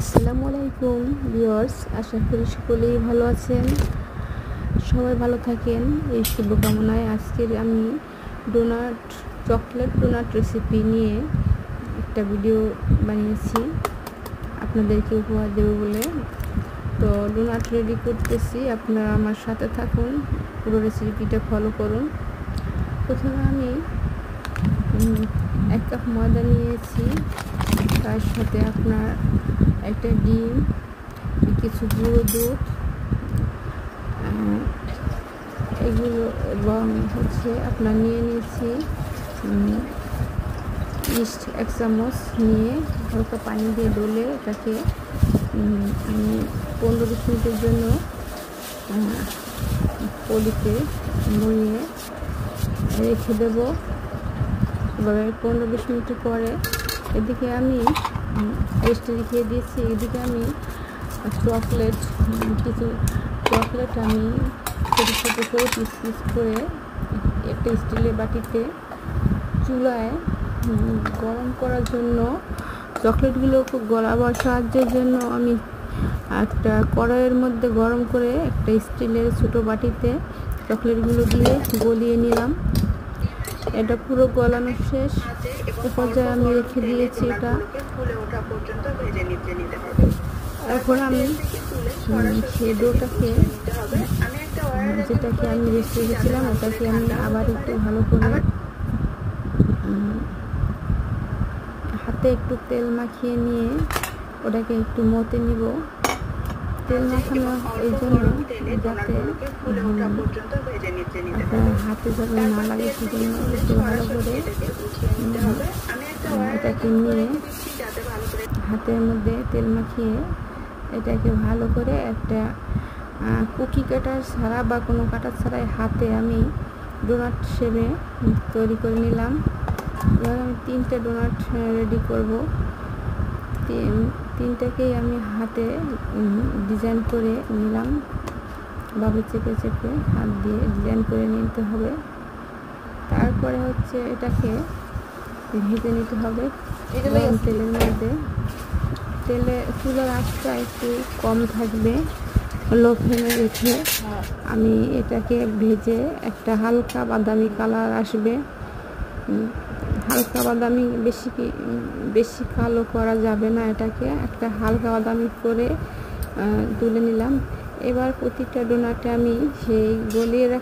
আসসালামু আলাইকুম ভিউয়ার্স, আশা করি সকলেই ভালো আছেন। সবাই ভালো থাকেন এই শুভকামনায় আজকের আমি চকলেট ডোনাট রেসিপি নিয়ে একটা ভিডিও বানিয়েছি আপনাদেরকে উপহার দেব বলে। তো ডোনাট রেডি করতেছি, আপনারা আমার সাথে থাকুন, পুরো রেসিপিটা ফলো করুন। প্রথমে আমি 1 কাপ ময়দা নিয়েছি, তার সাথে আপনার একটা ডিম, কিছু গুঁড়ো দুধ, এগুলো এবং আপনার নিয়ে নিয়েছি ইস্ট 1 চামচ নিয়ে হালকা পানি দিয়ে ডলে এটাকে আমি 15-20 মিনিটের জন্য পলিতে মুড়িয়ে রেখে দেবো। এবার 15-20 মিনিট পরে এদিকে আমি রেস্টে রেখে দিয়েছি। এদিকে আমি কিছু চকলেট আমি ছোটো ছোটো করে পিস করে একটা স্টিলের বাটিতে চুলায় গরম করার জন্য, চকলেটগুলো গলাবার সাহায্যের জন্য আমি একটা কড়াইয়ের মধ্যে গরম করে একটা স্টিলের ছোটো বাটিতে চকলেটগুলো দিয়ে গলিয়ে নিলাম। এটা পুরো গলানো শেষ, এ পর্যায়ে আমি রেখে দিয়েছি। এটা এখন আমি সেই ডোটাকে, যেটাকে আমি রেস্টে রেখেছিলাম, ওটাকে আমি আবার একটু ভালো করে হাতে একটু তেল মাখিয়ে নিয়ে ওটাকে একটু মতে নিব। তেল মাখানো এই জন্য যাতে আপনার হাতে যাতে না লাগে, সেজন্য একটু ভালো করে এটাকে নিয়ে হাতের মধ্যে তেল মাখিয়ে এটাকে ভালো করে একটা কুকি কাটার ছাড়া বা কোনো কাটার ছাড়াই হাতে আমি ডোনাট শেপে তৈরি করে নিলাম। এবার আমি 3টে ডোনাট রেডি করব। তিনটাকেই আমি হাতে ডিজাইন করে নিলাম, ভাবে চেপে চেপে হাত দিয়ে ডিজাইন করে নিতে হবে। তারপরে এটাকে ভেজে নিতে হবে গরম তেলের মধ্যে। চুলার আঁচটা একটু কম থাকবে, লো ফ্লেমে রেখে আমি এটাকে ভেজে একটা হালকা বাদামি কালার আসবে। হালকা বাদামি, বেশি কালো করা যাবে না, এটাকে একটা হালকা বাদামি করে তুলে নিলাম। এবার প্রতিটা ডোনাটে আমি সেই গলিয়ে রাখা